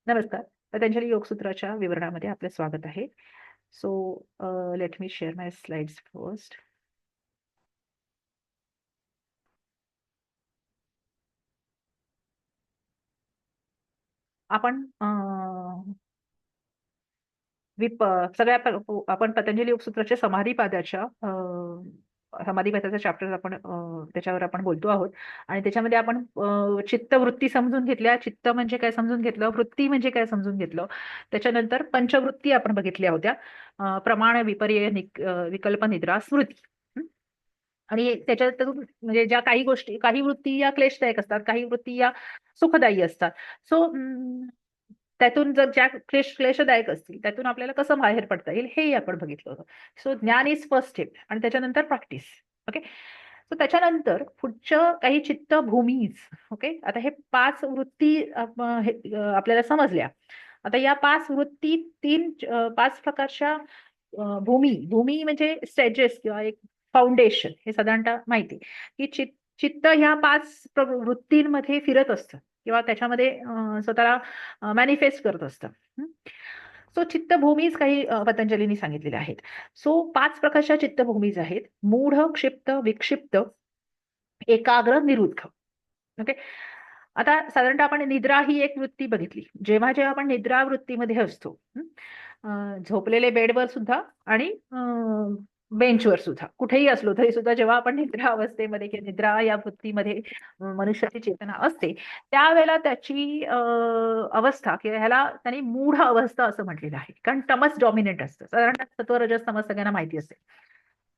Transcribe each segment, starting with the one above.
नमस्कार. पतंजली योगसूत्राच्या विवरणामध्ये आपलं स्वागत आहे. सो लेट मी शेअर माय स्लाइड्स फर्स्ट. आपण आपण पतंजली योगसूत्राच्या समाधिपादाच्या चॅप्टर आपण त्याच्यावर आपण बोलतो आहोत. आणि त्याच्यामध्ये आपण चित्तवृत्ती समजून घेतल्या. चित्त म्हणजे काय समजून घेतलं, वृत्ती म्हणजे काय समजून घेतलं. त्याच्यानंतर पंचवृत्ती आपण बघितल्या होत्या. प्रमाण, विपर्यय, विकल्प, निद्रा, स्मृती. आणि त्याच्यातून म्हणजे ज्या काही गोष्टी, काही वृत्ती या क्लेशदायक असतात, काही वृत्ती या सुखदायी असतात. सो त्यातून जर ज्या क्लेशदायक असतील त्यातून आपल्याला कसं बाहेर पडता येईल हे आपण बघितलं होतं. सो ज्ञान इज फर्स्ट स्टेप आणि त्याच्यानंतर प्रॅक्टिस. ओके. सो त्याच्यानंतर पुढच्या काही चित्तभूमीज. ओके. आता हे 5 वृत्ती आपल्याला समजल्या. आता या 5 वृत्ती 5 प्रकारच्या भूमी भूमी म्हणजे स्टेजेस किंवा एक फाउंडेशन हे साधारणतः माहिती की चित्त ह्या 5 वृत्तींमध्ये फिरत असतं किंवा त्याच्यामध्ये स्वतःला मॅनिफेस्ट करत असतं. सो चित्तभूमीज काही पतंजलींनी सांगितलेल्या आहेत. सो 5 प्रकारच्या चित्तभूमीज आहेत: मूढ, क्षिप्त, विक्षिप्त, एकाग्र, निरुद्ध. ओके. आता साधारणतः आपण निद्रा ही एक वृत्ती बघितली. जेव्हा जेव्हा आपण निद्रा वृत्तीमध्ये असतो, झोपलेले बेडवर सुद्धा आणि बेंचवर सुद्धा कुठेही असलो तरी सुद्धा जेव्हा आपण निद्रा अवस्थेमध्ये किंवा निद्रा या वृत्तीमध्ये मनुष्याची चेतना असते त्यावेळेला त्याची अवस्था किंवा ह्याला त्यांनी मूढ अवस्था असं म्हटलेलं आहे. कारण तमस डॉमिनेंट असतं. साधारणतः सत्व, रजस, तमस सगळ्यांना माहिती असते.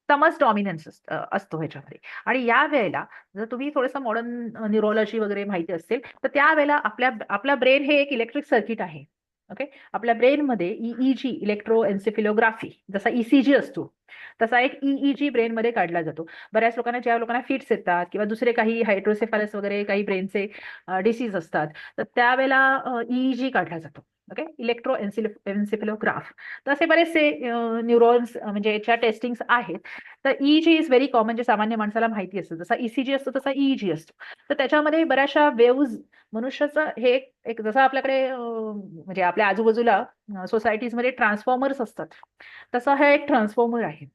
तमस डॉमिनन्स असतो ह्याच्यामध्ये. आणि या वेळेला जर तुम्ही थोडंसं मॉडर्न न्यूरोलॉजी वगैरे माहिती असेल तर त्यावेळेला आपला ब्रेन हे एक इलेक्ट्रिक सर्किट आहे. ओके. आपल्या ब्रेनमध्ये ईईजी, इलेक्ट्रो एन्सेफिलोग्राफी, जसा ईसीजी असतो तसा एक ईईजी ब्रेनमध्ये काढला जातो. बऱ्याच लोकांना, ज्या लोकांना फिट्स येतात किंवा दुसरे काही हायड्रोसेफॅलस वगैरे काही ब्रेनचे डिसीज असतात तर त्यावेळेला ईईजी काढला जातो. ओके. इलेक्ट्रो एन्सेफिलोग्राफ. तर असे बरेचसे न्यूरॉन्स म्हणजे याच्या टेस्टिंग्स आहेत. तर ईईजी इज व्हेरी कॉमन, जे सामान्य माणसाला माहिती असतं. जसा ईसीजी असतो तसा ईईजी असतो. तर त्याच्यामध्ये बऱ्याचशा वेव्ज मनुष्याचं हे एक जसं आपल्याकडे म्हणजे आपल्या आजूबाजूला सोसायटीजमध्ये ट्रान्सफॉर्मर्स असतात तसं हे एक ट्रान्सफॉर्मर आहे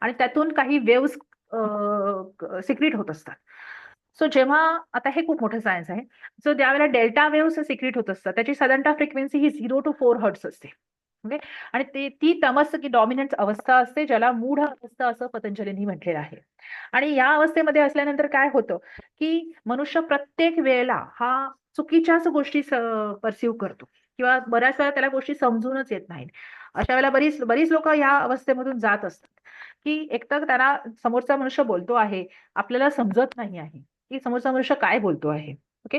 आणि त्यातून काही वेव्स सिक्रीट होत असतात. सो जेव्हा, आता हे खूप मोठं सायन्स आहे. सो ज्यावेळेला डेल्टा वेव्स सिक्रीट होत असतात त्याची साधारणतः फ्रिक्वेन्सी ही 0 to 4 हर्ट्स असते. ओके. आणि ती तमस की डॉमिनंट अवस्था असते, ज्याला मूढ अवस्था असं पतंजलींनी म्हटलेलं आहे. आणि या अवस्थेमध्ये असल्यानंतर काय होतं की मनुष्य प्रत्येक वेळेला हा चुकीच्याच गोष्टी परसिव्ह करतो किंवा बऱ्याच वेळा त्याला गोष्टी समजूनच येत नाहीत. अशा वेळेला बरीच लोक या अवस्थेमधून जात असतात की एकतर त्यांना समोरचा मनुष्य बोलतो आहे, आपल्याला समजत नाही आहे की समोरचा मनुष्य काय बोलतो आहे. ओके.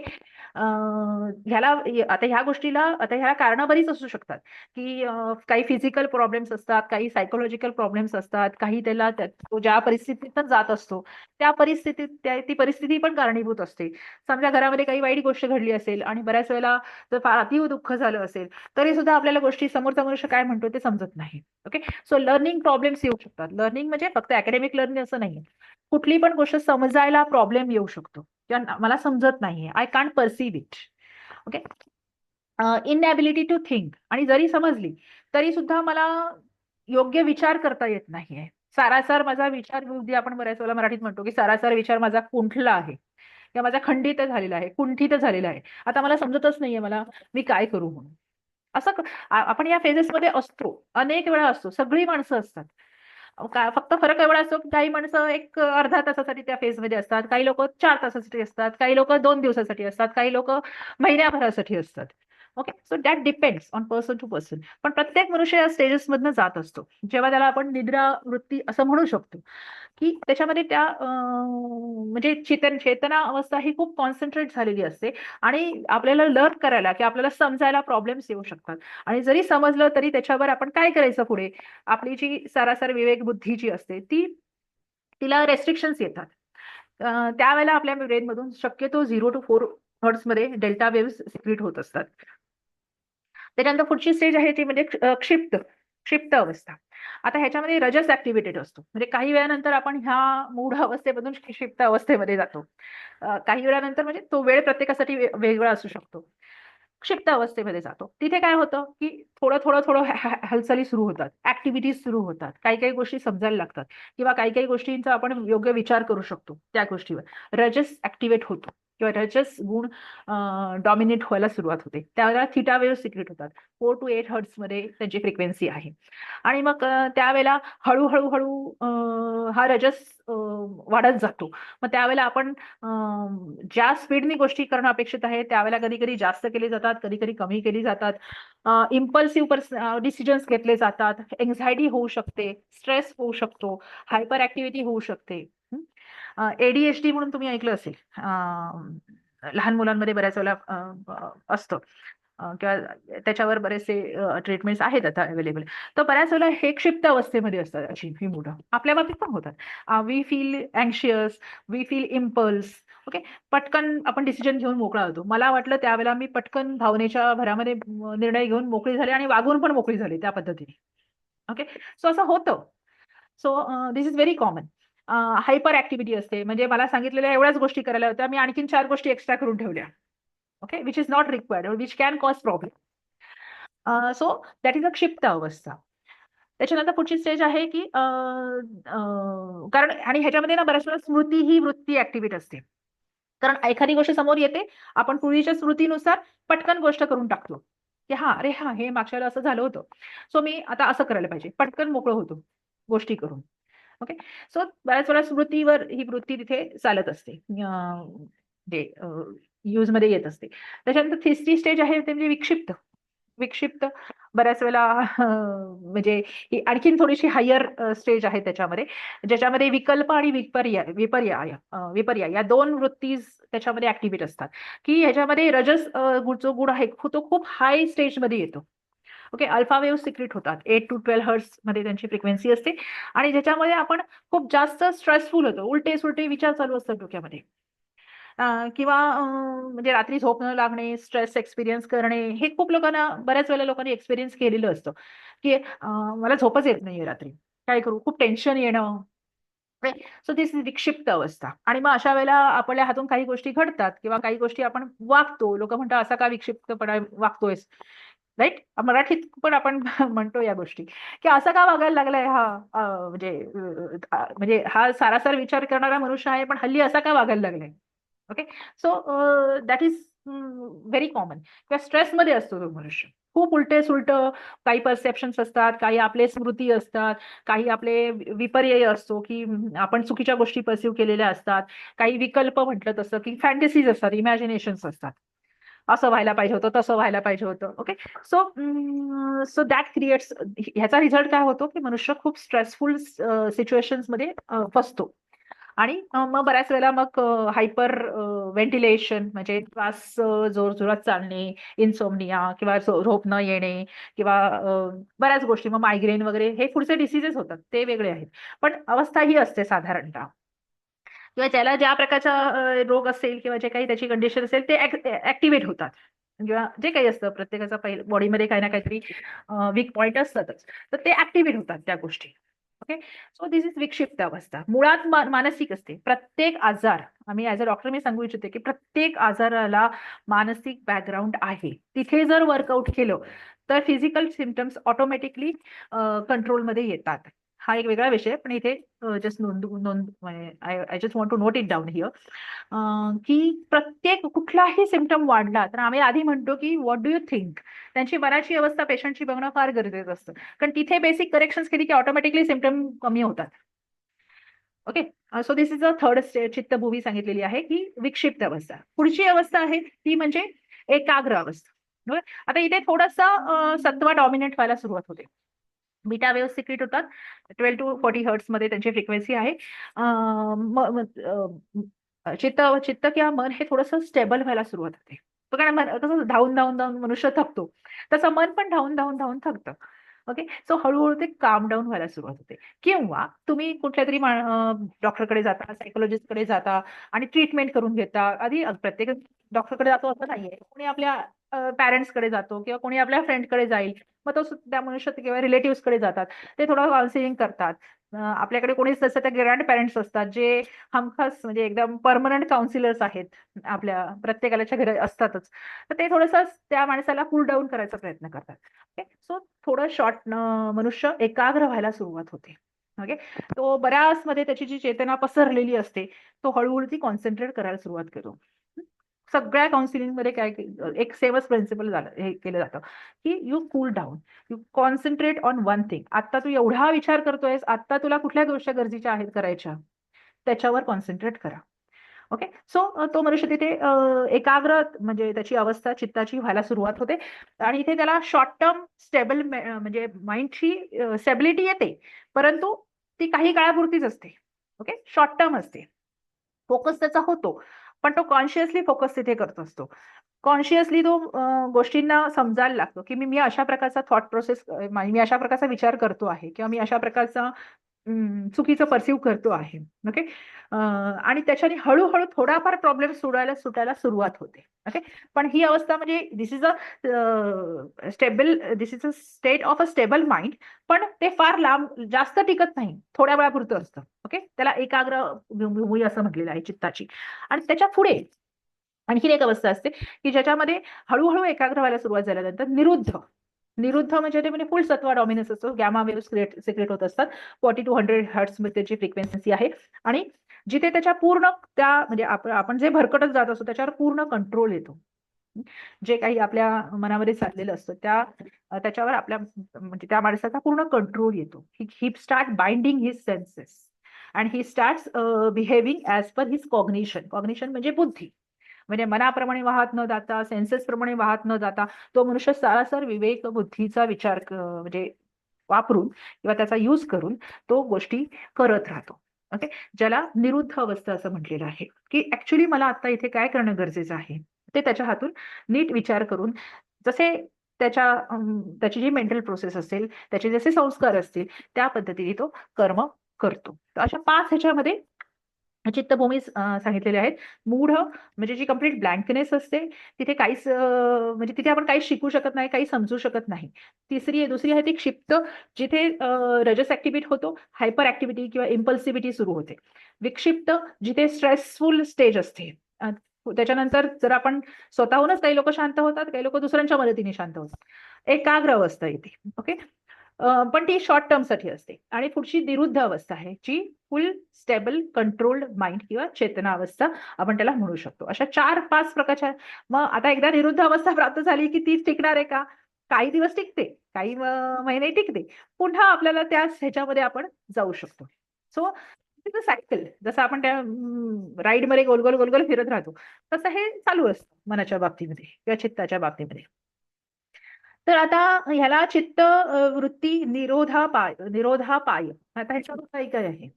ह्याला कारणं बरीच असू शकतात की काही फिजिकल प्रॉब्लेम्स असतात, काही सायकोलॉजिकल प्रॉब्लेम्स असतात, काही तो ज्या परिस्थितीतून जात असतो त्या परिस्थितीत ती परिस्थिती पण कारणीभूत असते. समजा घरामध्ये काही वाईट गोष्ट घडली असेल आणि बऱ्याच वेळेला जर फार अतीव दुःख झालं असेल तरी सुद्धा आपल्याला गोष्टी, समोरचा मनुष्य काय म्हणतो ते समजत नाही. ओके. सो लर्निंग प्रॉब्लेम्स येऊ शकतात. लर्निंग म्हणजे फक्त अकॅडमिक लर्निंग असं नाही. कुठली पण गोष्ट समजायला प्रॉब्लेम येऊ शकतो किंवा मला समजत नाहीये, I can't perceive it. Okay. Inability to think. आणि जरी समजली तरी सुद्धा मला योग्य विचार करता येत नाहीये. सारासार माझा विचार बुद्धी, आपण बऱ्याच वेळेला मराठीत म्हणतो की सारासार विचार माझा कुंठला आहे किंवा माझा खंडित झालेला आहे, कुंठित झालेला आहे. आता मला समजतच नाहीये मी काय करू म्हणून. असं आपण या फेजेसमध्ये असतो, अनेक वेळा असतो, सगळी माणसं असतात. फक्त फरक एवढा असतो की काही माणसं एक अर्धा तासासाठी त्या फेजमध्ये असतात, काही लोक 4 तासासाठी असतात, काही लोक 2 दिवसासाठी असतात, काही लोक महिन्याभरासाठी असतात. Okay. So that depends on person to person. पण प्रत्येक मनुष्य या स्टेजेस मधनं जात असतो, जेव्हा त्याला आपण निद्रा वृत्ती असं म्हणू शकतो की त्याच्यामध्ये त्या म्हणजे चेतना अवस्था ही खूप कॉन्सन्ट्रेट झालेली असते आणि आपल्याला लर्न करायला की आपल्याला समजायला प्रॉब्लेम्स येऊ शकतात. आणि जरी समजलं तरी त्याच्यावर आपण काय करायचं पुढे, आपली जी सरासर विवेक बुद्धी जी असते तिला रेस्ट्रिक्शन्स येतात. त्यावेळेला आपल्या ब्रेनमधून शक्यतो 0 to 4 हर्ट्स मध्ये डेल्टा वेव्स सिक्रीट होत असतात. त्याच्यानंतर पुढची स्टेज आहे ती म्हणजे क्षिप्त क्षिप्त अवस्था. आता ह्याच्यामध्ये रजस ऍक्टिव्हेटेड असतो, म्हणजे काही वेळानंतर आपण ह्या मूढ अवस्थेमधून क्षिप्त अवस्थेमध्ये जातो. काही वेळानंतर म्हणजे तो वेळ प्रत्येकासाठी वेगळा असू शकतो. क्षिप्त अवस्थेमध्ये जातो. तिथे काय होतं, की थोडं थोडं थोडं हालचाली सुरू होतात, ऍक्टिव्हिटीज सुरू होतात, काही काही गोष्टी समजायला लागतात किंवा काही काही गोष्टींचा आपण योग्य विचार करू शकतो त्या गोष्टीवर. रजस ऍक्टिव्हेट होतो किंवा रजस गुण डॉमिनेट व्हायला सुरुवात होते. त्यावेळेला थिटा वेव्ह सिक्रेट होतात. 4 to 8 हर्ट्स मध्ये त्यांची फ्रिक्वेन्सी आहे. आणि मग त्यावेळेला हळूहळू हळू हा रजस वाढत जातो. मग त्यावेळेला आपण ज्या स्पीडनी गोष्टी करणं अपेक्षित आहे त्यावेळेला कधी कधी जास्त केली जातात, कधी कधी कमी केली जातात. इम्पल्सिव्ह डिसिजन्स घेतले जातात, एन्झायटी होऊ शकते, स्ट्रेस होऊ शकतो, हायपर ऍक्टिव्हिटी होऊ शकते. एडीएचडी म्हणून तुम्ही ऐकलं असेल. लहान मुलांमध्ये बऱ्याच वेळेला असतं. किंवा त्याच्यावर बरेचसे ट्रीटमेंट्स आहेत आता अवेलेबल. तर बऱ्याच वेळेला हे क्षिप्त अवस्थेमध्ये असतात अशी ही मुलं. आपल्या बाबतीत पण होतात. वी फील अँशियस, वी फील इम्पल्स. ओके. पटकन आपण डिसिजन घेऊन मोकळा होतो. मला वाटलं त्यावेळेला मी पटकन भावनेच्या भरामध्ये निर्णय घेऊन मोकळी झाले आणि वागून पण मोकळी झाली त्या पद्धतीने. ओके. सो असं होतं. So this is very common. Hyper activity असते, म्हणजे मला सांगितलेल्या एवढ्याच गोष्टी करायला होत्या, मी आणखीन 4 गोष्टी एक्स्ट्रा करून ठेवल्या. Okay, which is not required, which can cause problem. So that is a क्षिप्त अवस्था. त्याच्यानंतर पुढची स्टेज आहे की कारण आणि ह्याच्यामध्ये ना बऱ्याच वेळा स्मृती ही वृत्ती ऍक्टिव्हेट असते. कारण एखादी गोष्ट समोर येते, आपण पूर्वीच्या स्मृतीनुसार पटकन गोष्ट करून टाकतो, की हा अरे हा हे मागच्या वेळेला असं झालं होतं, सो मी आता असं करायला पाहिजे, पटकन मोकळं होतो गोष्टी करून. ओके. सो बऱ्याच वेळा स्मृतीवर ही वृत्ती तिथे चालत असते, जे यूज मध्ये येत असते. त्याच्यानंतर तिसरी स्टेज आहे ते म्हणजे विक्षिप्त. विक्षिप्त बऱ्याच वेळेला म्हणजे ही आणखीन थोडीशी हायर स्टेज आहे त्याच्यामध्ये, ज्याच्यामध्ये विकल्प आणि विपर्याय या 2 वृत्ती त्याच्यामध्ये ऍक्टिव्हेट असतात. की ह्याच्यामध्ये रजस जो गुण आहे तो खूप हाय स्टेजमध्ये येतो. ओके. अल्फा वेव्ह सिक्रेट होतात. 8 to 12 हर्ट्स मध्ये त्यांची फ्रिक्वेन्सी असते. आणि ज्याच्यामध्ये आपण खूप जास्त स्ट्रेसफुल होतो, उलटे सुलटे विचार चालू असतात डोक्यामध्ये. किंवा म्हणजे रात्री झोप न लागणे, स्ट्रेस एक्सपिरियन्स करणे, हे खूप लोकांना बऱ्याच वेळेला लोकांनी एक्सपिरियन्स केलेलं असतं, की मला झोपच येत नाहीये रात्री. काय करू? खूप टेन्शन येणं. सो दिस इज विक्षिप्त अवस्था. आणि मग अशा वेळेला आपल्या हातून काही गोष्टी घडतात किंवा काही गोष्टी आपण वागतो. लोक म्हणतात असा का विक्षिप्तपणा वागतोयस? राईट? मराठीत पण आपण म्हणतो या गोष्टी, की असा का वागायला लागलाय हा, म्हणजे हा सारासार विचार करणारा मनुष्य आहे, पण हल्ली असा का वागायला लागलाय? Okay. So that is very common. किंवा स्ट्रेसमध्ये असतो तो मनुष्य. खूप उलटे सुलट काही परसेप्शन्स असतात, काही आपले स्मृती असतात, काही आपले विपर्यय असतो, की आपण चुकीच्या गोष्टी परसिव्ह केलेल्या असतात. काही विकल्प म्हटलं तसं, की फॅन्टसीज असतात, इमॅजिनेशन्स असतात. असं व्हायला पाहिजे होतं, तसं व्हायला पाहिजे होतं. Okay. So so that creates, ह्याचा रिझल्ट काय होतो, की मनुष्य खूप स्ट्रेसफुल सिच्युएशन्स मध्ये फसतो. आणि मग बऱ्याच वेळेला मग हायपर व्हेंटिलेशन, म्हणजे श्वास जोरजोरात चालणे, इन्सोमनिया किंवा झोप न येणे किंवा बऱ्याच गोष्टी, मग मायग्रेन वगैरे हे पुढचे डिसीजेस होतात, ते वेगळे आहेत. पण अवस्था ही असते साधारणतः. किंवा ज्याला ज्या प्रकारचा रोग असेल किंवा जे काही त्याची कंडिशन असेल ते ऍक्टिव्हेट होतात. किंवा जे काही असतं प्रत्येकाचा बॉडीमध्ये काही ना काहीतरी वीक पॉईंट असतातच, तर ते ऍक्टिव्हेट होतात त्या गोष्टी. ओके. सो दिस इज विक्षिप्त अवस्था. मुळात मानसिक असते प्रत्येक आजार. आम्ही ऍज अ डॉक्टर मी सांगू इच्छिते की प्रत्येक आजाराला मानसिक बॅकग्राऊंड आहे. तिथे जर वर्कआउट केलं तर फिजिकल सिम्पटम्स ऑटोमॅटिकली कंट्रोलमध्ये येतात. हा एक वेगळा विषय, पण इथे जस्ट नोंद I just want to note it down here, की प्रत्येक कुठलाही सिम्पटम वाढला तर आम्ही आधी म्हणतो की व्हॉट डू यू थिंक. त्यांची मनाची अवस्था पेशंटची बघणं फार गरजेचं असतं, कारण तिथे बेसिक करेक्शन्स केली की ऑटोमॅटिकली सिम्पटम कमी होतात. Okay. So this is a third चित्तभूमी सांगितलेली आहे की विक्षिप्त अवस्था. पुढची अवस्था आहे ती म्हणजे एकाग्र अवस्था. बरोबर? आता इथे थोडंसं सत्व डॉमिनेट व्हायला सुरुवात होते. बीटा वेव्ह सिक्रेट होतात. 12 to 40 हर्ट्स मध्ये त्यांची फ्रिक्वेन्सी आहे. चित्त चित्त किंवा मन हे थोडंसं स्टेबल व्हायला सुरुवात होते. तो कारण कसं धावून धावून धावून मनुष्य थकतो, तसं मन पण धावून धावून धावून थकतं. ओके. सो हळूहळू ते काम डाऊन व्हायला सुरुवात होते. किंवा तुम्ही कुठल्या तरी डॉक्टरकडे जाता, सायकोलॉजिस्टकडे जाता आणि ट्रीटमेंट करून घेता. आधी प्रत्येक डॉक्टरकडे जातो असं नाहीये, कोणी आपल्या पॅरेंट्सकडे जातो किंवा कोणी आपल्या फ्रेंडकडे जाईल. मग तो त्या मनुष्य किंवा रिलेटिव्हकडे जातात, ते थोडं काउन्सिलिंग करतात. आपल्याकडे कोणीच नसतं, त्या ग्रँड पॅरेंट्स असतात जे हमखास म्हणजे एकदम परमनंट काउन्सिलर्स आहेत, आपल्या प्रत्येकाच्या घरी असतातच. तर ते थोडंसं त्या माणसाला कूल डाऊन करायचा प्रयत्न करतात. ओके, सो थोडं शॉर्ट मनुष्य एकाग्र व्हायला सुरुवात होते. ओके, तो बऱ्याच मध्ये त्याची जी चेतना पसरलेली असते, तो हळूहळू ती कॉन्सन्ट्रेट करायला सुरुवात करतो. सगळ्या काउन्सिलिंग मध्ये काय एक सेमच प्रिन्सिपल झालं, हे केलं जातं की you cool down, you concentrate on one thing. आता तू एवढा विचार करतोयस, आता तुला कुठल्या गोष्टी गरजेच्या आहेत करायच्या, त्याच्यावर कॉन्सन्ट्रेट करा. ओके, सो तो मनुष्य तिथे एकाग्र म्हणजे त्याची अवस्था चित्ताची व्हायला सुरुवात होते. आणि इथे त्याला शॉर्ट टर्म स्टेबल म्हणजे माइंडची स्टेबिलिटी येते, परंतु ती काही काळापुरतीच असते. ओके, शॉर्ट टर्म असते, फोकस त्याचा होतो, पण तो कॉन्शियसली फोकस तिथे करत असतो. कॉन्शियसली तो गोष्टींना समजायला लागतो की मी मी अशा प्रकारचा थॉट प्रोसेस, मी अशा प्रकारचा विचार करतो आहे, किंवा मी अशा प्रकारचा चुकीचं परसिव्ह करतो आहे. ओके, आणि त्याच्याने हळूहळू थोडाफार प्रॉब्लेम सुटायला सुरुवात होते. ओके, पण ही अवस्था म्हणजे this is a stable, this is a state of a stable mind. पण ते फार लांब जास्त टिकत नाही, थोड्या वेळापुरतं असतं. ओके, त्याला एकाग्र भूमी असं म्हटलेलं आहे चित्ताची. आणि त्याच्या पुढे आणखीन एक अवस्था असते की ज्याच्यामध्ये हळूहळू एकाग्र व्हायला सुरुवात झाल्यानंतर निरुद्ध. निरुद्ध म्हणजे ते म्हणजे फुल सत्वा डॉमिनन्स असतो, गॅमा वेव्ह सिक्रेट होत असतात. 40 to 100 हर्ट्स मध्ये त्याची फ्रिक्वेन्सी आहे. आणि जिथे त्याच्या पूर्ण त्या म्हणजे आपण जे भरकटत जात असतो त्याच्यावर पूर्ण कंट्रोल येतो. जे काही आपल्या मनामध्ये चाललेलं असतं त्याच्यावर आपल्या म्हणजे त्या माणसाचा पूर्ण कंट्रोल येतो. He start binding his senses and he start behaving as per his cognition. Cognition म्हणजे बुद्धी, म्हणजे मनाप्रमाणे वाहत न जाता, सेन्सेस प्रमाणे वाहत न जाता, तो मनुष्य सरासर विवेक बुद्धीचा विचार म्हणजे वापरून किंवा त्याचा यूज करून तो गोष्टी करत राहतो. ओके, ज्याला निरुद्ध अवस्था असं म्हटलेलं आहे की ऍक्च्युली मला आता इथे काय करणं गरजेचं आहे, ते त्याच्या हातून नीट विचार करून, जसे त्याची जी मेंटल प्रोसेस असेल, त्याचे जसे संस्कार असतील, त्या पद्धतीने तो कर्म करतो. तर अशा 5 ह्याच्यामध्ये चित्तभूमी सांगितलेले आहेत. मूढ म्हणजे जी कंप्लीट ब्लँकनेस असते, तिथे काहीच म्हणजे तिथे आपण काहीच शिकू शकत नाही, काही समजू शकत नाही. दुसरी आहे ती क्षिप्त, जिथे रजस ऍक्टिव्हिटी होतो, हायपर ऍक्टिव्हिटी किंवा इम्पल्सिव्हिटी सुरू होते. विक्षिप्त, जिथे स्ट्रेसफुल स्टेज असते. त्याच्यानंतर जर आपण स्वतःहूनच, काही लोक शांत होतात, काही लोक दुसऱ्यांच्या मदतीने शांत होतात. एकाग्र अवस्था येते. ओके, पण ती शॉर्ट टर्म साठी असते. आणि पुढची निरुद्ध अवस्था आहे, जी फुल स्टेबल कंट्रोल्ड माइंड किंवा चेतना अवस्था आपण त्याला म्हणू शकतो. अशा 4-5 प्रकारच्या. मग आता एकदा निरुद्ध अवस्था प्राप्त झाली की ती टिकणार आहे का? काही दिवस टिकते, काही महिने टिकते, पुन्हा आपल्याला त्या ह्याच्यामध्ये आपण जाऊ शकतो. सो सायकल, जसं आपण त्या राईड मध्ये गोल गोल गोल गोल फिरत राहतो, तसं हे चालू असतं मनाच्या बाबतीमध्ये किंवा चित्ताच्या बाबतीमध्ये. तर आता ह्याला चित्त वृत्ती निरोधापाय. आता ह्याच्या काही काय आहे?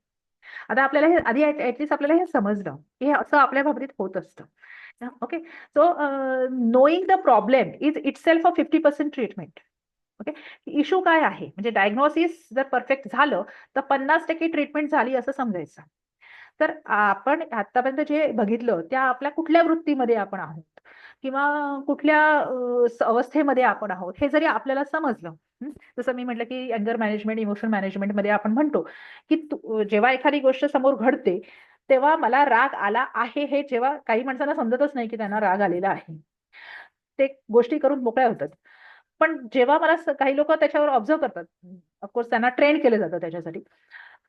आता आपल्याला हे आधी ऍटलीस्ट आपल्याला हे समजलं की हे असं आपल्या बाबतीत होत असतं. Okay, so knowing the problem is it self a 50% treatment. Okay, issue काय आहे म्हणजे डायग्नोसिस जर परफेक्ट झालं तर 50% ट्रीटमेंट झाली असं समजायचं. तर आपण आतापर्यंत जे बघितलं त्या आपल्या कुठल्या वृत्तीमध्ये आपण आहोत, किंवा कुठल्या अवस्थेमध्ये आपण आहोत, हे जरी आपल्याला समजलं. जसं मी म्हटलं की अँगर मॅनेजमेंट, इमोशन मॅनेजमेंट मध्ये आपण म्हणतो की जेव्हा एखादी गोष्ट समोर घडते, तेव्हा मला राग आला आहे, हे जेव्हा काही माणसांना समजतच नाही की त्यांना राग आलेला आहे, ते गोष्टी करून मोकळ्या होतात. पण जेव्हा मला काही लोक त्याच्यावर ऑब्झर्व करतात, ऑफकोर्स त्यांना ट्रेन केलं जातं त्याच्यासाठी.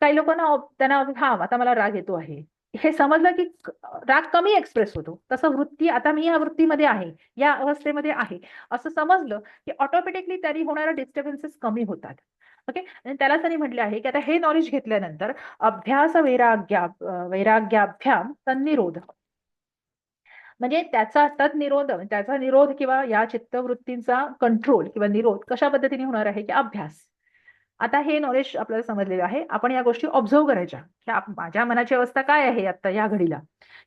काही लोकांना त्यांना हा आता मला राग येतो आहे, हे समजलं की राग कमी एक्सप्रेस होतो. तसं वृत्ती, आता मी या वृत्तीमध्ये आहे, या अवस्थेमध्ये आहे, असं समजलं की ऑटोमॅटिकली त्यांनी होणाऱ्या डिस्टर्बन्सेस कमी होतात. ओके, आणि त्यालाच त्यांनी म्हटले आहे की आता हे नॉलेज घेतल्यानंतर अभ्यास वैराग्याभ्याम तन्निरोध, म्हणजे त्याचा निरोध किंवा या चित्तवृत्तींचा कंट्रोल किंवा निरोध कशा पद्धतीने होणार आहे की अभ्यास. आता हे नॉलेज आपल्याला समजलेलं आहे, आपण या गोष्टी ऑब्झर्व करायच्या की माझ्या मनाची अवस्था काय आहे आता या घडीला,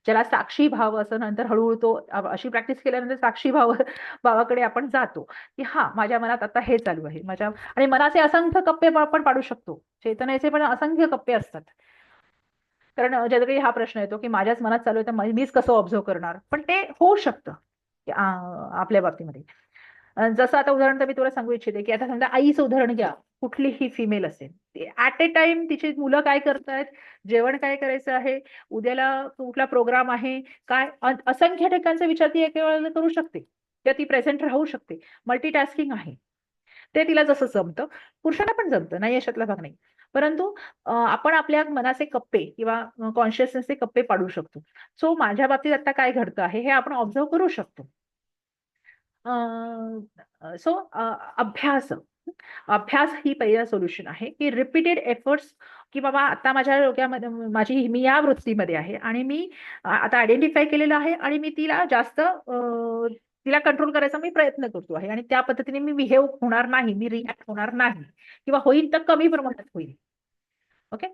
ज्याला साक्षी भाव असं. नंतर हळूहळू तो अशी प्रॅक्टिस केल्यानंतर साक्षी भावाकडे आपण जातो की हा माझ्या मनात आता हे चालू आहे. आणि मनाचे असंख्य कप्पे आपण पाडू शकतो, चेतनेचे पण असंख्य कप्पे असतात. कारण ज्याचा हा प्रश्न येतो की माझ्याच मनात चालू आहे तर मीच कसं ऑब्झर्व करणार, पण ते होऊ शकतं आपल्या बाबतीमध्ये. जसं आता उदाहरण तर मी तुला सांगू इच्छिते की आता समजा आईचं उदाहरण घ्या, कुठलीही फिमेल असेल, ऍट ए टाइम तिची मुलं काय करतायत, जेवण काय करायचं आहे, उद्याला कुठला प्रोग्राम आहे, काय असंख्य ठिकाणचा विचार ती एके वेळेला करू शकते, किंवा ती प्रेझेंट राहू शकते. मल्टीटास्किंग आहे, ते तिला जसं जमतं. पुरुषांना पण जमतं, नाही अशातला भाग नाही. परंतु आपण आपल्या मनाचे कप्पे किंवा कॉन्शियसनेसचे कप्पे पाडू शकतो. सो माझ्या बाबतीत आता काय घडतं आहे हे आपण ऑब्झर्व करू शकतो. सो अभ्यास अभ्यास ही पहिलं सोल्युशन आहे, की रिपीटेड एफर्ट्स, की बाबा आता माझ्या डोक्यामध्ये मी या वृत्तीमध्ये आहे आणि मी आता आयडेंटिफाय केलेलं आहे आणि मी तिला जास्त तिला कंट्रोल करायचा मी प्रयत्न करतो आहे आणि त्या पद्धतीने मी बिहेव होणार नाही, मी रिॲक्ट होणार नाही, किंवा होईल तर कमी प्रमाणात होईल. Okay.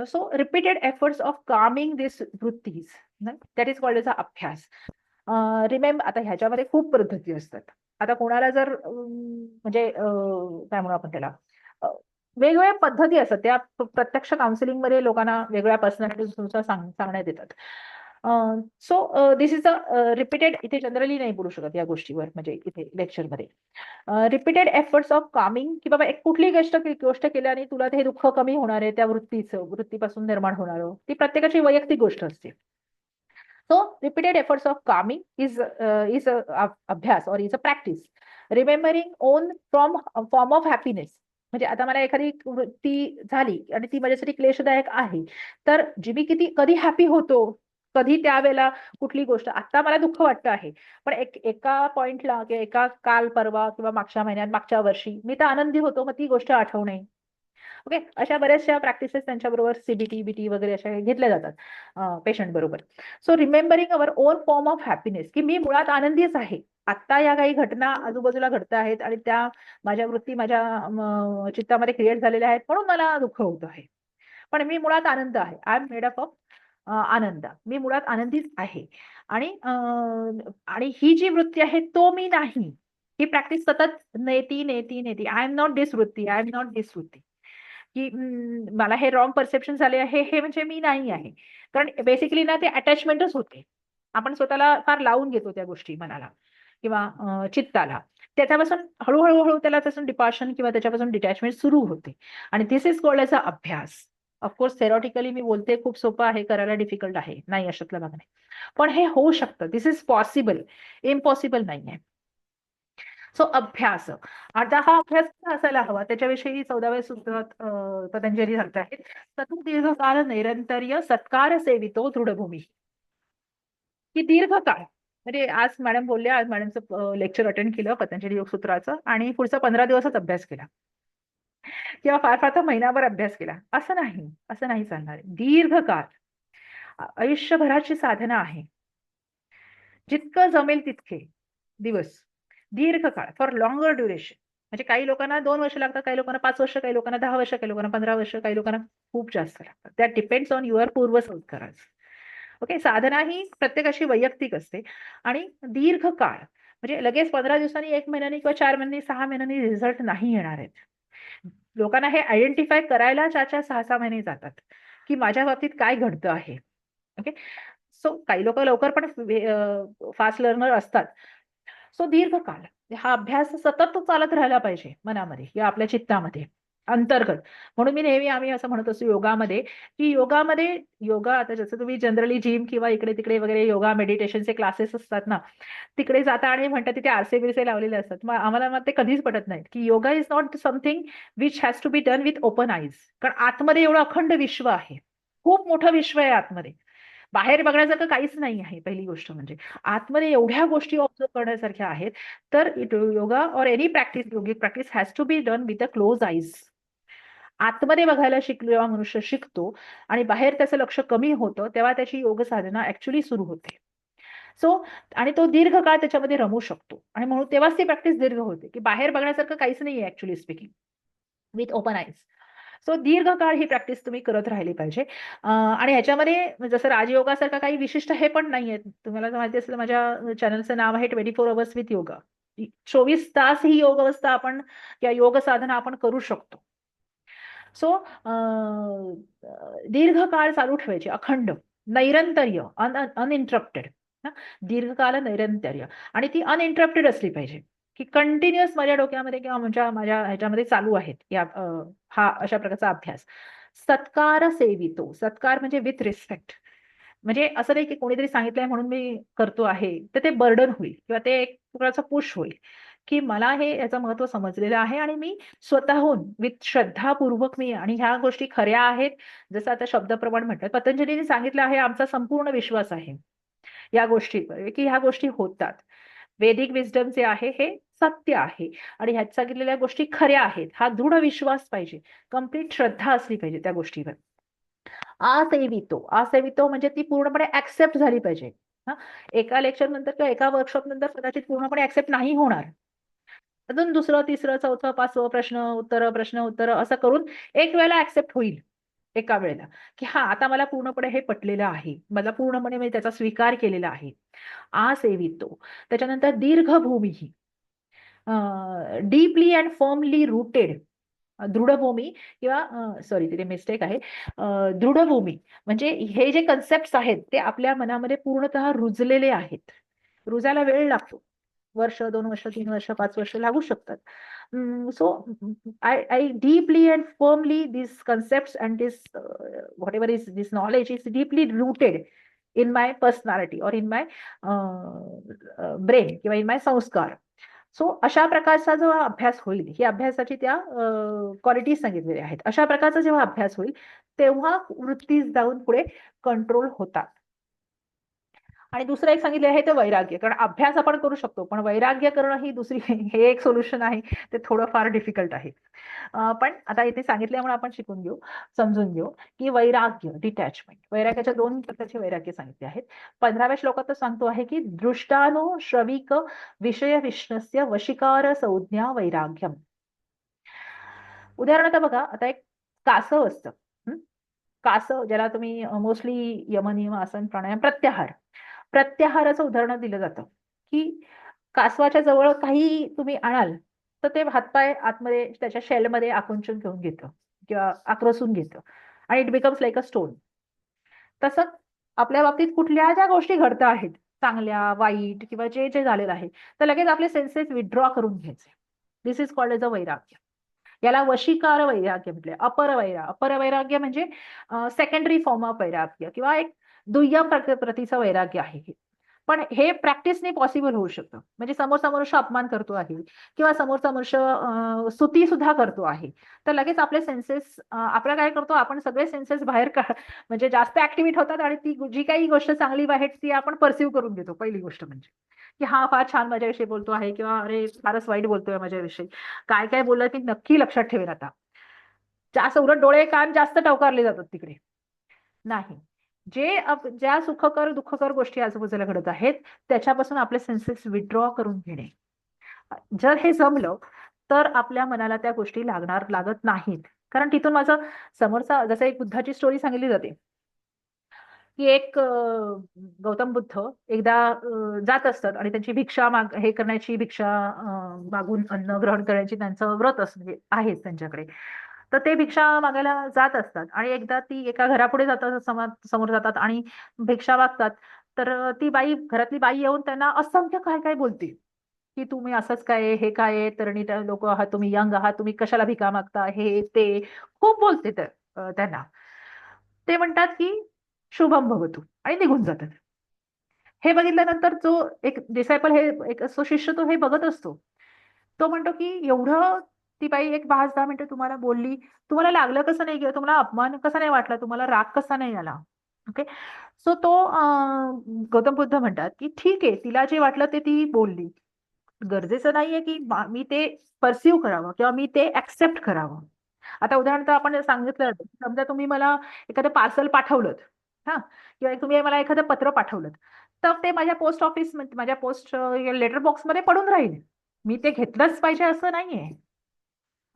So repeated efforts of calming this वृत्तीज, that is called as a अभ्यास. रिमेंबर, आता ह्याच्यामध्ये खूप पद्धती असतात. आता कोणाला जर म्हणजे काय म्हणू आपण त्याला, वेगवेगळ्या पद्धती असतात त्या प्रत्यक्ष काउन्सिलिंग मध्ये लोकांना वेगळ्या पर्सनॅलिटीनुसार सांगण्यात येतात. So this is a repeated, इथे जनरली नाही बोलू शकत या गोष्टीवर, म्हणजे इथे लेक्चरमध्ये रिपीटेड एफर्ट्स ऑफ कामिंग, की बाबा एक कुठली गोष्ट केल्याने तुला ते दुःख कमी होणार आहे, त्या वृत्तीपासून निर्माण होणार, ती प्रत्येकाची वैयक्तिक गोष्ट असते. So repeated efforts of calming is a अभ्यास or is a practice. Remembering own from form of happiness. म्हणजे आता मला एखादी वृत्ती झाली आणि ती माझ्यासाठी क्लेशदायक आहे, तर जी मी कधी हॅपी होतो, कधी त्यावेळेला कुठली गोष्ट, आता मला दुःख वाटतं आहे, पण एका पॉइंटला किंवा एका काल परवा किंवा मागच्या महिन्यात मागच्या वर्षी मी तर आनंदी होतो, मग ती गोष्ट आठवणे. ओके, अशा बऱ्याचशा प्रॅक्टिसेस त्यांच्याबरोबर सीबीटी बीटी वगैरे अशा घेतल्या जातात पेशंट बरोबर. So remembering our own form of happiness, की मी मुळात आनंदीच आहे, आता या काही घटना आजूबाजूला घडत आहेत आणि त्या माझ्या वृत्ती माझ्या चित्तामध्ये क्रिएट झालेल्या आहेत म्हणून मला दुःख होत आहे, पण मी मुळात आनंद आहे. I am made up of anand, मी मुळात आनंदीच आहे. आणि ही जी वृत्ती आहे तो मी नाही. ही प्रॅक्टिस सतत नेती नेती नेती, आय एम नॉट दिस वृत्ती, आय एम नॉट दिस वृत्ती, की मला हे रॉंग परसेप्शन झाले आहे, हे म्हणजे मी नाही आहे. कारण बेसिकली ना ते अटॅचमेंटच होते, आपण स्वतःला फार लावून घेतो त्या गोष्टी मनाला किंवा चित्ताला, त्याच्यापासून हळूहळू हळू त्याला त्यापासून डिपार्शन किंवा त्याच्यापासून डिटॅचमेंट सुरू होते. आणि दिस इज कॉल्ड एज अ अभ्यास. ऑफकोर्स थेरॉटिकली मी बोलते, खूप सोपं आहे, करायला डिफिकल्ट आहे, नाही अशातला भाग नाही, पण हे होऊ शकतं. दिस इज पॉसिबल, इम्पॉसिबल नाही आहे. सो अभ्यास, आता हा अभ्यास कसा असायला हवा त्याच्याविषयी 14व्या सूत्रात पतंजली सांगत आहेत. सतत दीर्घकाळ नैरंतर्य सत्कार सेवितो दृढभूमी, की दीर्घकाळ म्हणजे आज मॅडम बोलल्या, आज मॅडमचं लेक्चर अटेंड केलं पतंजली योगसूत्राचं आणि पुढचा 15 दिवसच अभ्यास केला किंवा फार फार तर महिनाभर अभ्यास केला, असं नाही, असं नाही चालणार. दीर्घकाळ आयुष्यभराची साधना आहे, जितकं जमेल तितके दिवस, दीर्घकाळ, फॉर लॉंगर ड्युरेशन. म्हणजे काही लोकांना 2 वर्ष लागतात, काही लोकांना 5 वर्ष, काही लोकांना 10 वर्ष, काही लोकांना 15 वर्ष, काही लोकांना खूप जास्त लागतात. दॅट डिपेंड्स ऑन युअर पूर्वसंस्कारास. ओके, साधना ही प्रत्येकाची वैयक्तिक असते आणि दीर्घकाळ म्हणजे लगेच 15 दिवसांनी, 1 महिन्यानी किंवा 4 महिन्यांनी, 6 महिन्यांनी रिझल्ट नाही येणार आहेत. लोकांना हे आयडेंटिफाय करायला 4-4, 6-6 महिने जातात, की माझ्या बाबतीत काय घडतं आहे. ओके, सो काही लोक लवकर पण फास्ट लर्नर असतात. सो दीर्घकाळ हा अभ्यास सतत चालत राहायला पाहिजे मनामध्ये किंवा आपल्या चित्तामध्ये अंतर्गत. म्हणून मी नेहमी आम्ही असं म्हणत असतो योगामध्ये, की योगा आता जसं तुम्ही जनरली जिम किंवा इकडे तिकडे वगैरे योगा मेडिटेशनचे क्लासेस असतात ना, तिकडे जाता आणि म्हणतात तिथे आरसे बिरसे लावलेले असतात. मग आम्हाला मग ते कधीच पटत नाहीत, की yoga is not something which has to be done with open eyes. कारण आतमध्ये एवढं अखंड विश्व आहे, खूप मोठं विश्व आहे आतमध्ये, बाहेर बघण्यासारखं काहीच नाही आहे. पहिली गोष्ट म्हणजे आतमध्ये एवढ्या गोष्टी ऑब्झर्व करण्यासारख्या आहेत. तर yoga or any practice, yogic practice has to be done with a close eyes. आतमध्ये बघायला जेव्हा मनुष्य शिकतो आणि बाहेर त्याचं लक्ष कमी होतं, तेव्हा त्याची योग साधना ऍक्च्युली सुरू होते. सो आणि तो दीर्घकाळ त्याच्यामध्ये रमू शकतो आणि म्हणून तेव्हाच ती प्रॅक्टिस दीर्घ होते, की बाहेर बघण्यासारखं काहीच नाहीये actually speaking, with open eyes. So दीर्घकाळ ही प्रॅक्टिस तुम्ही करत राहिली पाहिजे. आणि ह्याच्यामध्ये जसं राजयोगासारखं काही विशिष्ट हे पण नाहीये. तुम्हाला जर माहिती असेल, माझ्या चॅनलचं नाव आहे 24 अवर्स विथ योगा. 24 तास ही योग अवस्था आपण किंवा योग साधना आपण करू शकतो. सो दीर्घकाळ चालू ठेवायची, अखंड, नैरंतर्य, अनइंटरप्टेड. दीर्घकाळ नैरंतर्य आणि ती अनइंटरप्टेड असली पाहिजे. की कंटिन्युअस माझ्या डोक्यामध्ये किंवा माझ्या ह्याच्यामध्ये चालू आहेत या हा अशा प्रकारचा अभ्यास. सत्कार सेवितो, सत्कार म्हणजे विथ रिस्पेक्ट. म्हणजे असं नाही की कोणीतरी सांगितलंय म्हणून मी करतो आहे, तर ते बर्डन होईल किंवा ते एक प्रकारचा पुश होईल, की मला हे याचं महत्व समजलेलं आहे आणि मी स्वतःहून विथ श्रद्धापूर्वक मी आणि ह्या गोष्टी खऱ्या आहेत. जसं आता शब्दप्रमाण म्हणतात, पतंजलीने सांगितलं आहे, आमचा संपूर्ण विश्वास आहे या गोष्टीवर, की ह्या गोष्टी होतात. वैदिक विजडम जे आहे हे सत्य आहे आणि ह्यात सांगितलेल्या गोष्टी खऱ्या आहेत. हा दृढ विश्वास पाहिजे, कम्प्लीट श्रद्धा असली पाहिजे त्या गोष्टीवर. आसेवितो म्हणजे ती पूर्णपणे ऍक्सेप्ट झाली पाहिजे. हा, एका लेक्चर नंतर किंवा एका वर्कशॉप नंतर कदाचित पूर्णपणे ऍक्सेप्ट नाही होणार. अजून दुसरं तिसरं चौथं पाचवं प्रश्न उत्तर असं करून एक वेळेला ऍक्सेप्ट होईल एका वेळेला, की हा आता मला पूर्णपणे हे पटलेलं आहे, मला पूर्णपणे मी त्याचा स्वीकार केलेला आहे. आसेवितो. त्याच्यानंतर दीर्घभूमी, डीपली अँड फर्मली रूटेड. दृढभूमी किंवा सॉरी तिथे मिस्टेक आहे. दृढभूमी म्हणजे हे जे कन्सेप्ट आहेत ते आपल्या मनामध्ये पूर्णतः रुजलेले आहेत. रुजायला वेळ लागतो. वर्ष, 2 वर्ष, 3 वर्ष, 5 वर्ष लागू शकतात. So I deeply and firmly this concept and this what ever is this knowledge is deeply rooted in my personality और इन माय ब्रेन किंवा इन माय संस्कार. सो अशा प्रकारचा जो अभ्यास होईल, ही अभ्यासाची त्या क्वालिटीज सांगितलेल्या आहेत. अशा प्रकारचा जेव्हा अभ्यास होईल तेव्हा वृत्ती जाऊन पुढे कंट्रोल होतात. आणि दुसरं एक सांगितलं आहे ते वैराग्य. कारण अभ्यास आपण करू शकतो, पण वैराग्य करणं ही दुसरी हे एक सोल्युशन आहे. ते थोडं फार डिफिकल्ट आहे. पण आता इथे सांगितल्यामुळे आपण शिकून घेऊ, समजून घेऊ, की वैराग्य, डिटॅचमेंट. वैराग्याच्या 2 प्रकारचे वैराग्य सांगितले आहेत. 15व्या श्लोकात सांगतो आहे, की दृष्टानो श्रविक विषय विष्णस्य वशिकार संज्ञा वैराग्यम. उदाहरणार्थ बघा, आता एक कासव असतं. कासव ज्याला तुम्ही मोस्टली यमनियम, आसन, प्राणायाम, प्रत्याहाराचं उदाहरण दिलं जातं, की कासवाच्या जवळ काही तुम्ही आणाल तर ते हातपाय आतमध्ये त्याच्या शेलमध्ये आकुंचन घेऊन घेतं किंवा आक्रसून घेतं आणि it becomes like a stone. तसं आपल्या बाबतीत कुठल्या ज्या गोष्टी घडत आहेत, चांगल्या वाईट किंवा जे जे झालेलं आहे, तर लगेच आपले सेन्सेस विथड्रॉ करून घ्यायचे. दिस इज कॉल्ड एज अ वैराग्य. याला वशीकार वैराग्य म्हटलंय. अपर वैराग्य म्हणजे सेकंडरी फॉर्म ऑफ वैराग्य किंवा एक दुय्यम प्रतीचं वैराग्य आहे हे. पण हे प्रॅक्टिसने पॉसिबल होऊ शकतं. म्हणजे समोरचा मनुष्य अपमान करतो आहे किंवा समोरचा मनुष्य स्तुती सुद्धा करतो आहे, तर लगेच आपले सेन्सेस, आपलं काय करतो आपण, सगळे सेन्सेस बाहेर म्हणजे जास्त ऍक्टिव्हेट होतात आणि ती जी काही गोष्ट चांगली आहे ती आपण परसिव्ह करून घेतो. पहिली गोष्ट म्हणजे, की हा फार छान माझ्याविषयी बोलतो आहे किंवा अरे फारच वाईट बोलतोय माझ्याविषयी. काय काय बोललं ती नक्की लक्षात ठेवेल आता. जास्त उलट डोळे कान जास्त टवकारले जातात तिकडे. नाही, ज्या सुखकर दुःखकर गोष्टी आजूबाजूला घडत आहेत त्याच्यापासून आपले सेन्सेस विथड्रॉ करून घेणे. जर हे जमलं तर आपल्या मनाला त्या गोष्टी लागत नाहीत. कारण तिथून माझं समोरचा, जसं एक बुद्धाची स्टोरी सांगितली जाते, की एक गौतम बुद्ध एकदा जात असतात आणि त्यांची हे करण्याची, भिक्षा मागून अन्न ग्रहण करण्याची त्यांचं व्रत आहेच त्यांच्याकडे. तर ते भिक्षा मागायला जात असतात आणि एकदा ती एका घरापुढे जातात, समोर जातात आणि भिक्षा मागतात. तर ती घरातली बाई येऊन त्यांना असंख्य काय काय बोलते, की तुम्ही असंच काय, हे काय, तरुणी लोक आहात तुम्ही, यंग आहात तुम्ही, कशाला भिका मागता, हे ते खूप बोलते त्यांना. ते म्हणतात की शुभम भवतु आणि निघून जातात. हे बघितल्यानंतर जो एक डिसायपल, हे एक असो शिष्य, तो हे बघत असतो. तो म्हणतो की एवढं ती बाई एक 5-10 मिनिटं तुम्हाला बोलली, तुम्हाला लागलं कसं नाही, किंवा तुम्हाला अपमान कसा नाही वाटला, तुम्हाला राग कसा नाही आला. ओके. सो तो गौतम बुद्ध म्हणतात की ठीक आहे, तिला जे वाटलं ते ती बोलली. गरजेचं नाहीये की मी ते परसिव्ह करावं किंवा मी ते ऍक्सेप्ट करावं. आता उदाहरणार्थ आपण सांगितलं, समजा तुम्ही मला एखादं पार्सल पाठवलं, हा, किंवा तुम्ही मला एखादं पत्र पाठवलं, तर ते माझ्या पोस्ट ऑफिस, माझ्या पोस्ट लेटर बॉक्समध्ये पडून राहील. मी ते घेतलंच पाहिजे असं नाहीये.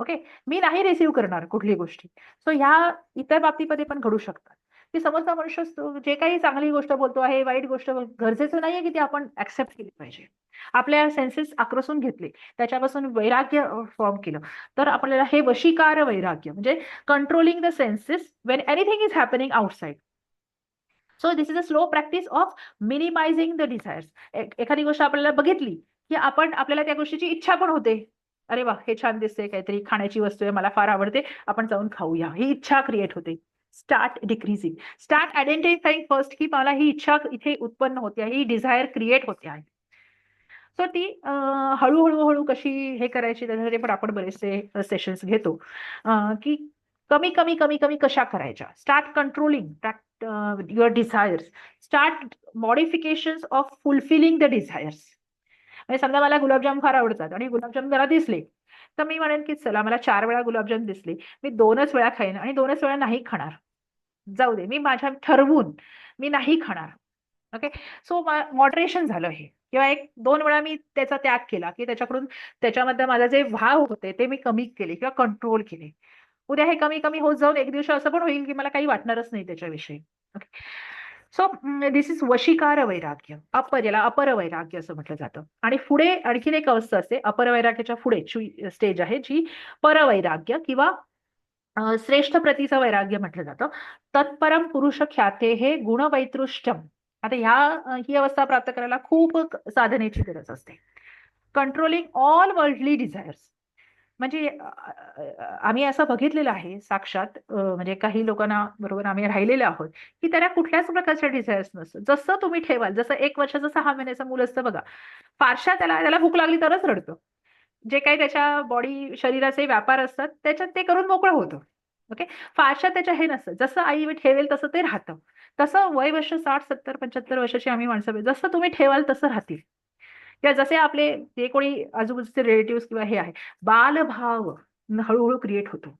ओके. मी नाही रिसीव्ह करणार कुठली गोष्टी. सो ह्या इतर बाबतीमध्ये पण घडू शकतात, की समोरचा मनुष्य जे काही चांगली गोष्ट बोलतो आहे, वाईट गोष्ट, गरजेचं नाहीये की ती आपण ऍक्सेप्ट केली पाहिजे. आपल्या सेन्सेस आक्रसून घेतले, त्याच्यापासून वैराग्य फॉर्म केलं, तर आपल्याला हे वशीकार वैराग्य म्हणजे controlling the senses when anything is happening outside. So this is a slow practice of minimising the desires. एखादी गोष्ट आपल्याला बघितली की आपण आपल्याला त्या गोष्टीची इच्छा पण होते. अरे वा, हे छान दिसते, काहीतरी खाण्याची वस्तू आहे, मला फार आवडते, आपण जाऊन खाऊया, ही इच्छा क्रिएट होते. Start decreasing, start identifying first की मला ही इच्छा इथे उत्पन्न होते आहे, ही डिझायर क्रिएट होते आहे. सो ती हळूहळू हळू कशी हे करायची, त्याच्यासाठी पण आपण बरेचसे सेशन्स घेतो. की कमी कमी कमी कमी कशा करायच्या. Start controlling your desires. Start modifications of fulfilling the desires. म्हणजे समजा मला गुलाबजाम फार आवडतात आणि गुलाबजाम जरा दिसले, तर मी म्हणेन की चला मला 4 वेळा गुलाबजाम दिसले, मी 2च वेळा खाईन आणि 2च वेळा नाही खाणार. जाऊ दे, मी माझ्या ठरवून मी नाही खाणार. ओके. सो मॉडरेशन झालं हे. किंवा 1-2 वेळा मी त्याचा त्याग केला, की त्याच्याकडून त्याच्यामध्ये माझे जे भाव होते ते मी कमी केले किंवा कंट्रोल केले. उद्या हे कमी कमी होत जाऊन एक दिवशी असं पण होईल की मला काही वाटणारच नाही त्याच्याविषयी. ओके. सो दिस इज वशीकार वैराग्य. याला अपर वैराग्य असं म्हटलं जातं. आणि पुढे आणखीन एक अवस्था असते, अपर वैराग्याच्या पुढे स्टेज आहे जी परवैराग्य किंवा श्रेष्ठ प्रतीचं वैराग्य म्हटलं जातं. तत्परम पुरुष ख्याते हे गुणवैतृष्टम. आता ही अवस्था प्राप्त करायला खूप साधनेची गरज असते. Controlling all worldly desires. म्हणजे आम्ही असं बघितलेलं आहे साक्षात, म्हणजे काही लोकांना बरोबर आम्ही राहिलेले आहोत, की त्याला कुठल्याच प्रकारचे डिझायर्स नसतं. जसं तुम्ही ठेवाल, जसं 1 वर्षाचं 6 महिन्याचं मूल असतं बघा, फारशा त्याला त्याला भूक लागली तरच रडतं. जे काही त्याच्या शरीराचे व्यापार असतात त्याच्यात ते करून मोकळं होतं. ओके. फारशा त्याच्या हे नसतं. जसं आई ठेवेल तसं ते राहतं. तसं वय वर्ष 60, 70, 75 वर्षाची आम्ही माणसं जसं तुम्ही ठेवाल तसं राहतील. किंवा जसे आपले जे कोणी आजूबाजूचे रिलेटिव्ह किंवा हे आहे, बालभाव हळूहळू क्रिएट होतो.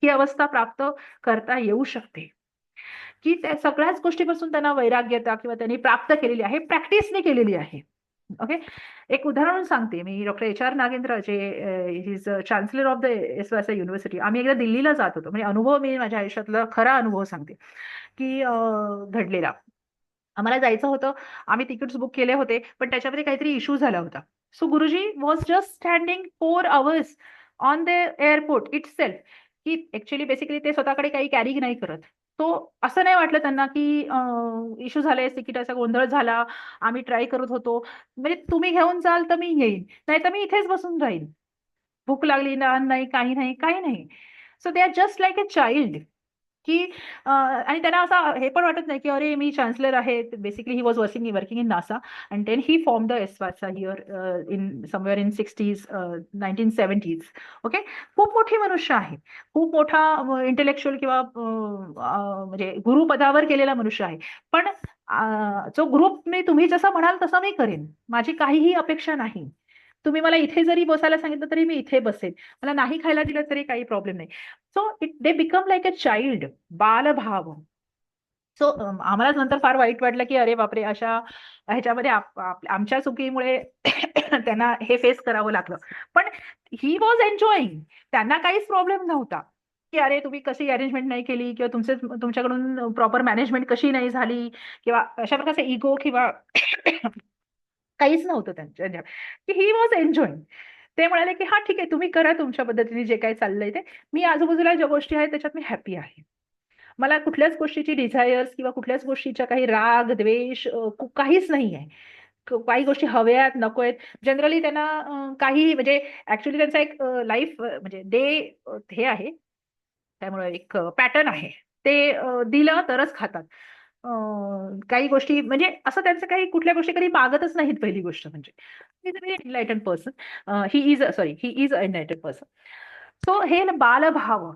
ही अवस्था प्राप्त करता येऊ शकते, की त्या सगळ्याच गोष्टीपासून त्यांना वैराग्यता किंवा त्यांनी प्राप्त केलेली आहे, प्रॅक्टिसने केलेली आहे. ओके. एक उदाहरण सांगते मी. डॉक्टर HR नागेंद्र, जे is chancellor of the SVYASA university. आम्ही एकदा दिल्लीला जात होतो. म्हणजे अनुभव, मी माझ्या आयुष्यातला खरा अनुभव सांगते, की घडलेला. आम्हाला जायचं होतं. आम्ही तिकीट्स बुक केले होते, पण त्याच्यामध्ये काहीतरी इश्यू झाला होता. सो गुरुजी was just standing 4 hours on the airport itself, की ॲक्चुअली बेसिकली ते स्वतःकडे काही कॅरी नाही करत. तो असं नाही वाटलं त्यांना, की इश्यू झालाय, तिकिटाचा गोंधळ झाला, आम्ही ट्राय करत होतो. म्हणजे तुम्ही घेऊन जाल तर मी येईन, नाहीतर मी इथेच बसून राहीन. भूक लागली ना, नाही, काही नाही, काही नाही. So they are just like a child. की आणि त्यांना असं हे पण वाटत नाही, की अरे मी चान्सलर आहे. Basically he was working in NASA and then he form the SVYASA here in somewhere in 60s, 1970s. Okay. खूप मोठी मनुष्य आहे. खूप मोठा इंटेलेक्च्युअल किंवा म्हणजे गुरुपदावर गेलेला मनुष्य आहे. पण जो ग्रुप मी तुम्ही जसं म्हणाल तसं मी करेन. माझी काहीही अपेक्षा नाही. तुम्ही मला इथे जरी बसायला सांगितलं तरी मी इथे बसेन. मला नाही खायला दिलं तरी काही प्रॉब्लेम नाही. So they become like a child. बालभाव. सो आम्हालाच नंतर फार वाईट वाटलं, की अरे बापरे! अशा ह्याच्यामध्ये आमच्या चुकीमुळे त्यांना हे फेस करावं लागलं. पण ही वॉज एन्जॉयिंग. त्यांना काहीच प्रॉब्लेम नव्हता, की अरे तुम्ही कशी अरेंजमेंट नाही केली किंवा तुमच्याकडून प्रॉपर मॅनेजमेंट कशी नाही झाली किंवा अशा प्रकारचे इगो किंवा काहीच नव्हतं त्यांच्या ह्याच्यात, की ही वॉज एन्जॉयिंग. ते म्हणाले, की "हां, ठीक आहे, तुम्ही करा तुमच्या पद्धतीने जे काही चाललंय ते. मी आजूबाजूला ज्या गोष्टी आहेत त्याच्यात मी हॅपी आहे. मला कुठल्याच गोष्टीची डिझायर्स किंवा कुठल्याच गोष्टीचा काही राग, द्वेष काहीच नाहीये. काही गोष्टी हव्यात, नकोयत. जनरली त्यांना काहीही म्हणजे ॲक्चुअली त्यांचा एक लाईफ म्हणजे हे आहे. त्यामुळे एक पॅटर्न आहे. ते दिलं तरच खातात. अ, काही गोष्टी म्हणजे असं त्यांचं काही कुठल्या गोष्टी कधी मागतच नाहीत, पहिली गोष्ट म्हणजे. He is a very enlightened person. He is a person. So हे ना बालभाव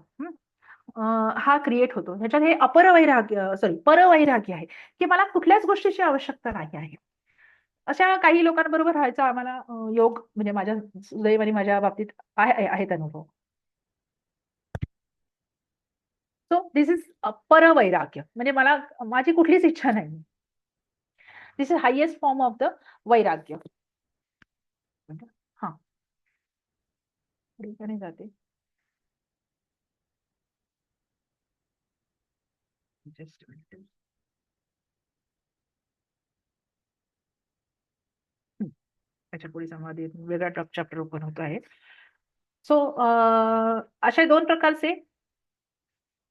हा क्रिएट होतो. ह्याच्यात हे परवैराग्य आहे, की मला कुठल्याच गोष्टीची आवश्यकता नाही आहे. अशा काही लोकांबरोबर राहायचा आम्हाला योग म्हणजे माझ्या सुदैवाने माझ्या बाबतीत आहेत अनुभव. So this is paravairagya. म्हणजे मला माझी कुठलीच इच्छा नाही. This is highest form of the vairagya. हां, पुढे का नाही जाते? जस्ट त्याच्या पुढे संवाद वेगळा चॅप्टर ओपन होतो आहे. सो असे 2 प्रकारचे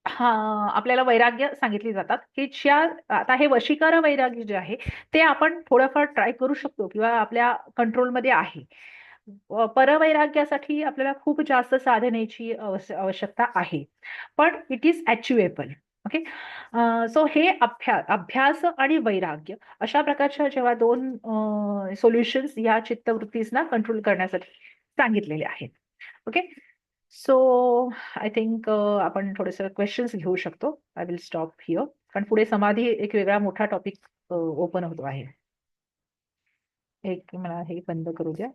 हा आपल्याला वैराग्य सांगितली जातात, की ज्या आता हे वशीकर वैराग्य जे आहे ते आपण थोडंफार ट्राय करू शकतो किंवा आपल्या कंट्रोलमध्ये आहे. परवैराग्यासाठी आपल्याला खूप जास्त साधनेची आवश्यकता आहे, पण it is achievable. Okay. So हे अभ्यास आणि वैराग्य अशा प्रकारच्या जेव्हा दोन सोल्युशन्स या चित्तवृत्तीसना कंट्रोल करण्यासाठी सांगितलेले आहेत. ओके. सो आय थिंक आपण थोडेसे क्वेश्चन्स घेऊ शकतो. आय विल स्टॉप हिअर, कारण पुढे समाधी एक वेगळा मोठा टॉपिक ओपन होतो आहे. एक मला हे बंद करू द्या.